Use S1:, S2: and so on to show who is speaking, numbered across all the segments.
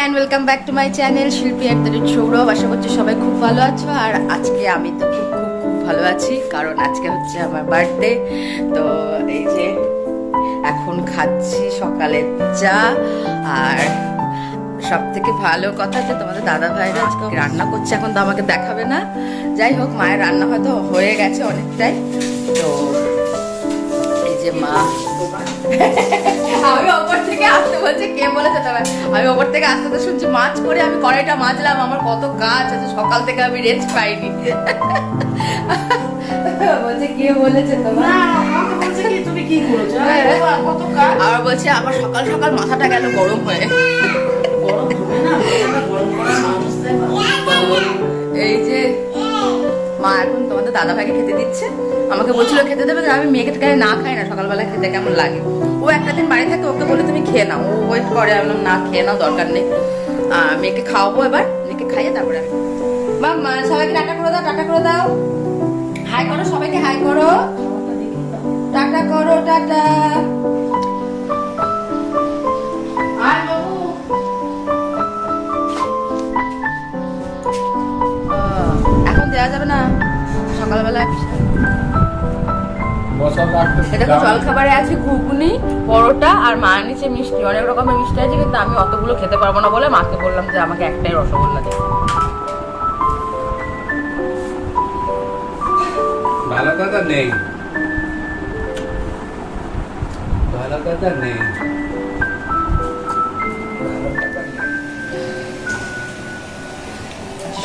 S1: and welcome back to my channel শিল্পী @সৌরভ। আশা করছি সবাই খুব ভালো আছো। আর আজকে আমি তো খুব ভালো আছি, কারণ আজকে হচ্ছে আমার বার্থডে। তো এই যে এখন খাচ্ছি সকালের চা। আর সব থেকে ভালো কথা যে তোমাদের দাদা ভাইরা আজকে রান্না করছে, এখন তো আমাকে দেখাবে না। যাই হোক, মায়ের রান্না হয়তো হয়ে গেছে অনেকটাই। তো এই যে মা, আমি ওপর থেকে আসতে বলছে, কে বলেছে তবে আমি ওপর থেকে আসতে শুনছি মাছ করে আমি কড়াইটা মাজলাম। আমার কত কাজ আছে, সকাল থেকে আমি রেস্ট পাইনি। বলছে কে বলেছে তোমার,
S2: তুমি কি করেছো কত কাজ।
S1: আর বলছে আবার সকাল সকাল মাথাটা গেল গরম হয়ে। এই যে মা এখন তোমাদের দাদা ভাইকে খেতে দিচ্ছে। আমাকে বলছিল খেতে দেবে, আমি মেয়েকে না খাই না, সকালবেলা খেতে কেমন লাগে। ও একটা দিন বাড়ি থাকে, ওকে বলে তুমি খেয়ে নাও, ও ওয়েট করে। আমি না, খেয়ে নাও, দরকার নেই। মেয়েকে খাওয়াবো এবার, মেয়েকে খাইয়ে তারপরে আমি মা সবাইকে টাটা করে দাও, টাটা করে দাও, হাই করো সবাইকে, হাই করো, টাটা করো, টাটা। এখন দেওয়া যাবে না, সকালবেলা। এটা জল খাবারে আছে ঘুগনি, পরোটা আর মা নিচে মিষ্টি, অনেক রকমের মিষ্টি আছে, কিন্তু আমি অতগুলো খেতে পারবো না বলে মাকে বললাম যে আমাকে একটাই রসগোল্লা দেবে।
S3: ভালো কথা নেই, ভালো কথা নেই।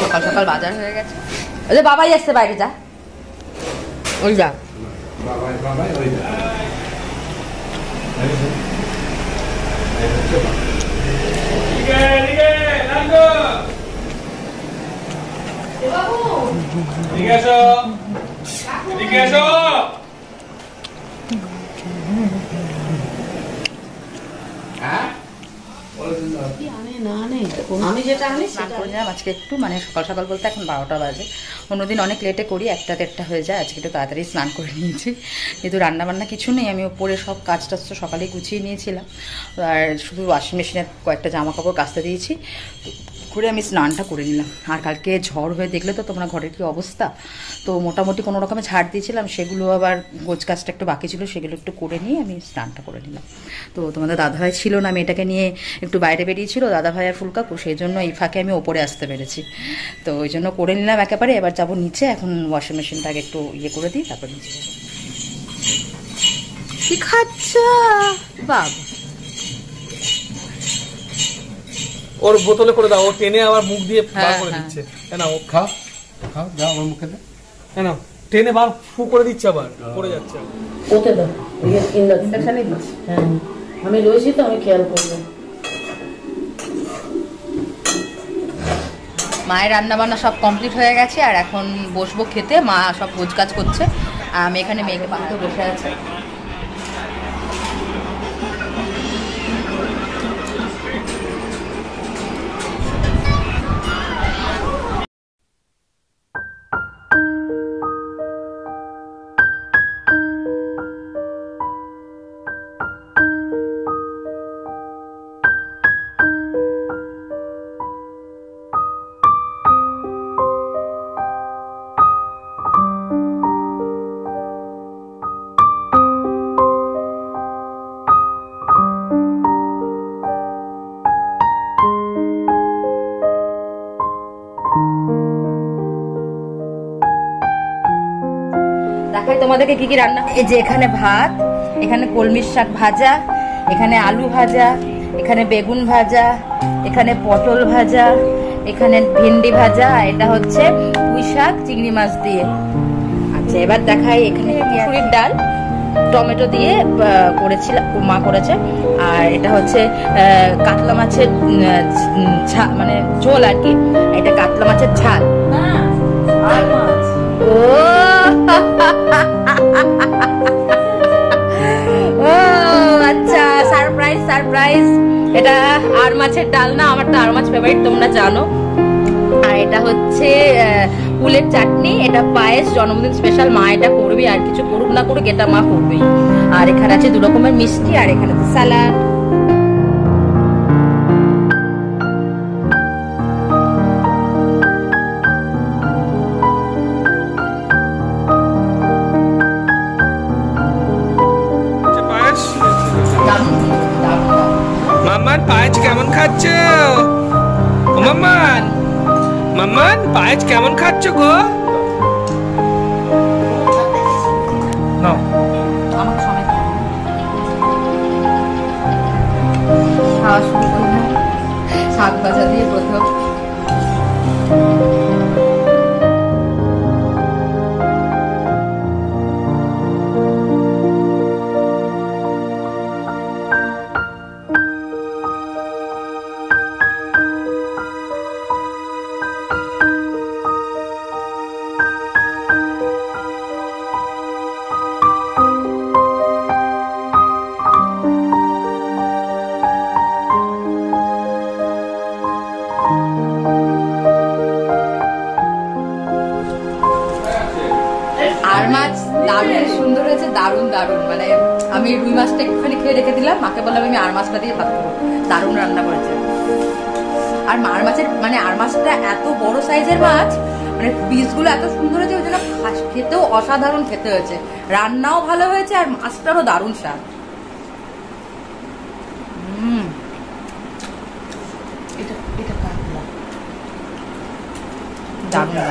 S1: সকাল সকাল বাজার হয়ে গেছে। ওই যে বাবাই আসছে, বাইরে যা, ওই যা।
S2: আমি যেটা আনি
S1: আজকে একটু মানে সকাল সকাল বলতে এখন 12টা বাজে। অন্যদিন অনেক লেটে করি, 1টা হয়ে যায়। আজকে একটু তাড়াতাড়ি স্নান করে নিয়েছি, যেহেতু রান্নাবান্না কিছু নেই। আমি ওপরে সব কাজ টাজ তো সকালেই গুছিয়ে নিয়েছিলাম, আর শুধু ওয়াশিং মেশিনে কয়েকটা জামা কাপড় কাচতে দিয়েছি, করে আমি স্নানটা করে নিলাম। আর কালকে ঝড় হয়ে দেখলে তো তোমরা ঘরের কি অবস্থা। তো মোটামুটি কোনো রকমে ছাড় দিয়েছিলাম, সেগুলো আবার গোছ কাজটা একটু বাকি ছিল, সেগুলো একটু করে নিয়ে আমি স্নানটা করে নিলাম। তো তোমাদের দাদাভাই ছিল না, মেয়েটাকে নিয়ে একটু বাইরে বেরিয়েছিল দাদাভাই আর ফুলকাকু, সেই জন্য এই ফাঁকে আমি ওপরে আসতে পেরেছি। তো ওই জন্য করে নিলাম একেবারে। এবার যাবো নিচে, এখন ওয়াশিং মেশিনটাকে একটু ইয়ে করে দিই, তারপর নিচে যাবো। কি খাচ্ছ বাবা?
S4: ওর বোতলে করে দাও, ও টেনে আবার মুখ দিয়ে বার করে দিচ্ছে। না ও
S3: খাও খাও, যাও আমার মুখে দাও।
S4: না টেনে বার ফু করে দিচ্ছে, আবার পড়ে যাচ্ছে।
S2: ওকে দাও, ইন্ডাকশনে দিচ্ছি। হ্যাঁ আমি রয়েছি তো, আমি খেয়াল করবো।
S1: মায়ের রান্না বান্না সব কমপ্লিট হয়ে গেছে, আর এখন বসবো খেতে। মা সব গোছ কাজ করছে, আর আমি এখানে মেয়েকে বাড়িতে বসে আছি। দেখাই তোমাদেরকে কি কি রান্না। এই যে এখানে ভাত, এখানে কলমির শাক ভাজা, এখানে আলু ভাজা, এখানে বেগুন ভাজা, এখানে পটল ভাজা, এখানে ভেন্ডি ভাজা, এটা হচ্ছে পুঁই শাক চিংড়ি মাছ দিয়ে। আচ্ছা এবার দেখাই, এখানে মুসুরির ডাল টমেটো দিয়ে করেছিল, মা করেছে। আর এটা হচ্ছে কাতলা মাছের মানে ঝোল আর কি, এটা কাতলা মাছের ঝাল। ও আচ্ছা, সারপ্রাইজ সারপ্রাইজ। এটা আর মাছের ডাল না, আমার তো আর মাছ ফেভারিট, তোমরা জানো। আর এটা হচ্ছে কুলের চাটনি, এটা পায়েস, জন্মদিন স্পেশাল। মা এটা করবে, আর কিছু করুক না করুক এটা মা করবেই। আর এখানে আছে 2 রকমের মিষ্টি, আর এখানে আছে স্যালাড।
S4: খাচ্ছ? ও মাম্মান, মাম্মান পায়েস কেমন খাচ্ছ গো? নাও
S1: আমাকে সমেত খাওয়া শুরু করলাম 7 বাজা দিয়ে প্রথম। আর মাছ দারুণ সুন্দর হয়েছে, দারুণ দারুণ। মানে আমি রুই মাছটা একটুখানি খেয়ে রেখে দিলাম, মাকে বললাম আমি আর মাছটা দিয়ে ভাত খাবো। দারুণ রান্না করেছে। আর মার মাছের মানে আর মাছটা এত বড় সাইজের মাছ, মানে পিসগুলো এত সুন্দর হয়েছে, ওই জন্য খেতেও অসাধারণ খেতে হয়েছে। রান্নাও ভালো হয়েছে আর মাছটারও দারুণ স্বাদ।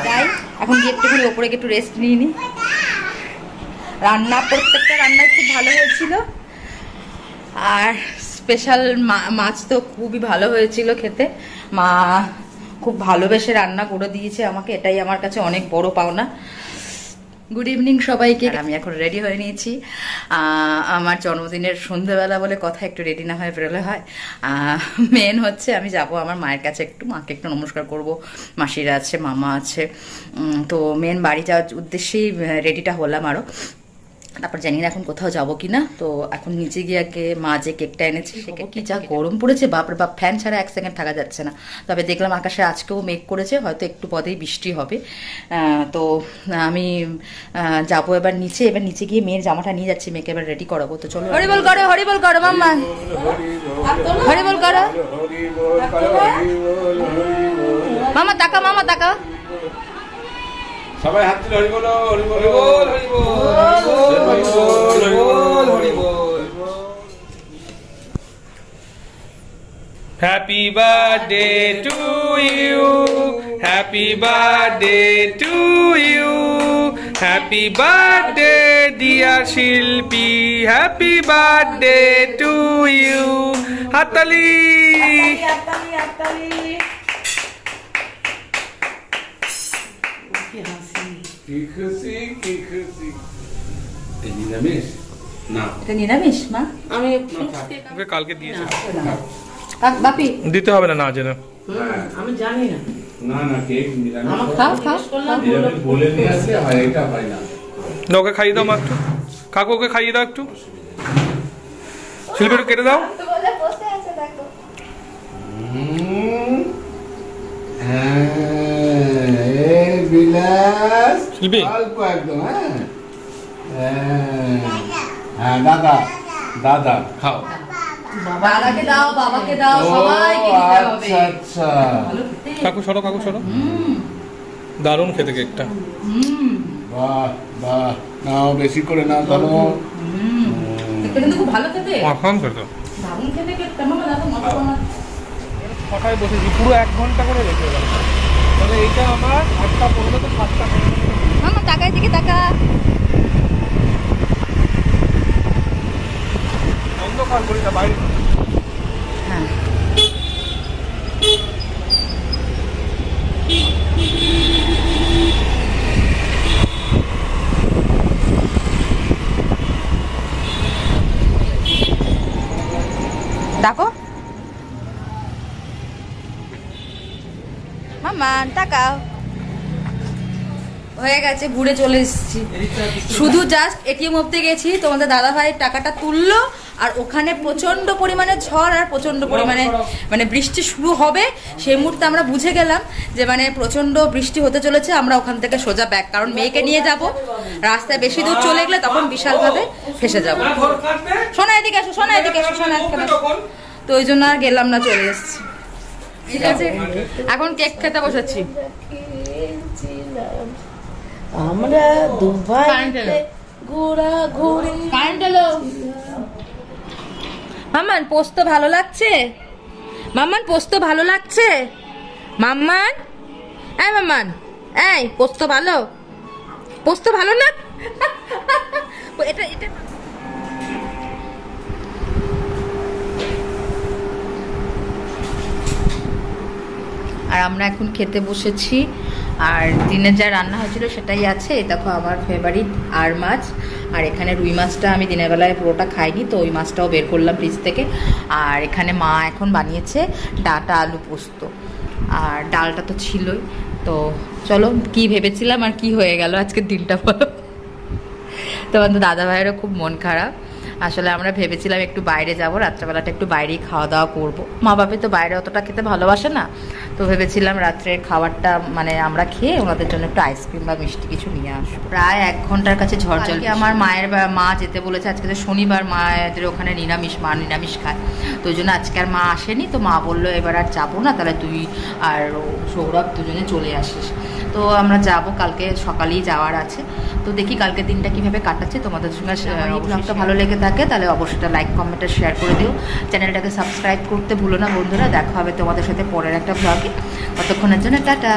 S1: তাই এখন গিয়ে একটুখানি ওপরে একটু রেস্ট নিয়ে নি। রান্না প্রত্যেকটা রান্নাই খুব ভালো হয়েছিল, আর স্পেশাল মাছ তো খুবই ভালো হয়েছিল খেতে। মা খুব ভালোবেসে রান্না করে দিয়েছে আমাকে, এটাই আমার কাছে অনেক বড় পাওনা। গুড ইভিনিং সবাইকে। আমি এখন রেডি হয়ে নিয়েছি। আমার জন্মদিনের সন্ধ্যেবেলা বলে কথা, একটু রেডি না হয়ে বেরোলে হয়। মেন হচ্ছে আমি যাব আমার মায়ের কাছে, একটু মাকে একটু নমস্কার করব। মাসিরা আছে, মামা আছে, তো মেন বাড়ি যাওয়ার উদ্দেশ্যেই রেডিটা হলাম আরও। তারপর জানি না এখন কোথাও যাবো কিনা। তো এখন নিচে গিয়ে আগে মা যে কেকটা এনেছে সে কেক, কি যা গরম পড়েছে বাপরে বাপ, ফ্যান ছাড়া 1 সেকেন্ড থাকা যাচ্ছে না। তবে দেখলাম আকাশে আজকেও মেঘ করেছে, হয়তো একটু পরেই বৃষ্টি হবে। তো আমি যাবো এবার নিচে। এবার নিচে গিয়ে মেয়ের জামাটা নিয়ে যাচ্ছি, মেয়েকে এবার রেডি করাবো। তো চলো, হরিবল করো, হরিবল করো মাম্মা, হরিবল করো মামা। তাকা মামা, তাকা।
S3: সবাই হাত তুলে হরি বল, হরি বল,
S4: হরি বল, হরি বল, হরি বল, হরি বল। Happy birthday to you, happy birthday to you, happy birthday dear Shilpi, happy birthday to you. হাততালি,
S2: হাততালি, হাততালি।
S3: কি খুশি, কি খুশি। এই নিরামিষ না,
S1: এটা নিরামিষ মা?
S2: আমি
S4: ওকে কালকে দিয়েছি,
S1: বাপি
S4: দিতে হবে না, না জেনে।
S2: আমি জানি না।
S3: না না, কেক নিরামিষ।
S2: আমার
S1: খাও খাও।
S3: নিরামিষ বলে নিয়ে আসলে হয়, এটা হয় না।
S4: না, ওকে খাইয়ে দাও মা একটু, কাকু ওকে খাইয়ে দাও একটু, শিল্পী একটু কেটে দাও।
S3: বিলাস
S4: শিল্পী
S3: অল্প একদম। হ্যাঁ দাদা, দাদা খাও।
S1: দাদাকে দাও, বাবাকে দাও, সবাইকে দিতে হবে।
S3: আচ্ছা আচ্ছা।
S1: ভালো খেতে।
S4: কাকু সরো, কাকু সরো। দারুণ খেতে কেকটা।
S3: বাহ বাহ, নাও বেশি করে নাও, ধরো।
S1: কেকটা কিন্তু খুব ভালো খেতে,
S4: মাখন খেতে।
S1: দারুণ খেতে কেকটা। মামা দেখো মজা বানা।
S4: ছটায় বসেছি, পুরো 1 ঘন্টা করে রেখে গেল। তাহলে এইটা আমার 8টা 15 তো 7টা।
S1: মামা তাকায় দিকে তাকা।
S4: অন্ধকার করি না বাইরে।
S1: হ্যাঁ ডাকো মামা, তাকাও। হয়ে গেছে, ঘুরে চলে এসেছি। শুধু জাস্ট এটিএম অবধি গেছি, তোমাদের দাদা ভাইয়ের টাকাটা তুললো, আর ওখানে প্রচন্ড পরিমাণে ঝড় আর প্রচন্ড পরিমাণে মানে বৃষ্টি শুরু হবে। সেই মুহূর্তে আমরা বুঝে গেলাম যে মানে প্রচন্ড বৃষ্টি হতে চলেছে। আমরা ওখান থেকে সোজা ব্যাক, কারণ মেয়েকে নিয়ে যাব, রাস্তায় বেশি দূর চলে গেলে তখন বিশালভাবে ফেসে যাবো। সোনা এদিকে আসো, সোনা এদিকে আসো, সোনা এদিকে আসো। তো ওই জন্য আর গেলাম না, চলে এসেছি। ঠিক আছে, এখন কেক খেতে বসেছি।
S2: আমরা দুবাইতে ঘোরাঘুরি।
S1: মামান পোস্ত ভালো লাগছে?
S5: মাম্মান পোস্ত ভালো লাগছে? মাম্মান, এই মাম্মান, এই পোস্ত ভালো? পোস্ত ভালো না? এটা এটা
S1: আর আমরা এখন খেতে বসেছি। আর দিনের যা রান্না হয়েছিল সেটাই আছে। এই দেখো আমার ফেভারিট আর মাছ, আর এখানে রুই মাছটা আমি দিনের বেলায় পুরোটা খাইনি, তো ওই মাছটাও বের করলাম ফ্রিজ থেকে। আর এখানে মা এখন বানিয়েছে ডাঁটা আলু পোস্ত, আর ডালটা তো ছিলই। তো চলো, কি ভেবেছিলাম আর কি হয়ে গেল আজকের দিনটা বলো। তোমার তো দাদা ভাইয়েরও খুব মন খারাপ। আসলে আমরা ভেবেছিলাম একটু বাইরে যাব, রাত্রেবেলাটা একটু বাইরেই খাওয়া দাওয়া করব। মা বাবা তো বাইরে অতটা খেতে ভালোবাসে না, তো ভেবেছিলাম রাত্রের খাবারটা মানে আমরা খেয়ে ওনাদের জন্য একটু আইসক্রিম বা মিষ্টি কিছু নিয়ে আসবো। প্রায় 1 ঘন্টার কাছে ঝড় আমার মায়ের মা যেতে বলেছে। আজকে তো শনিবার, মায়েদের ওখানে নিরামিষ, মা নিরামিষ খায়, তো ওই জন্য আজকে আর মা আসেনি। তো মা বললো এবার আর যাবো না, তাহলে তুই আর সৌরভ দুজনে চলে আসিস। তো আমরা যাব, কালকে সকালেই যাওয়ার আছে। তো দেখি কালকে দিনটা কিভাবে কাটাচ্ছে। তোমাদের সঙ্গে ব্লগটা ভালো লেগে থাকে তাহলে অবশ্যই লাইক কমেন্ট আর শেয়ার করে দিও। চ্যানেলটাকে সাবস্ক্রাইব করতে ভুলো না বন্ধুরা। দেখা হবে তোমাদের সাথে পরের একটা ব্লগে। ততক্ষণের জন্য টাটা।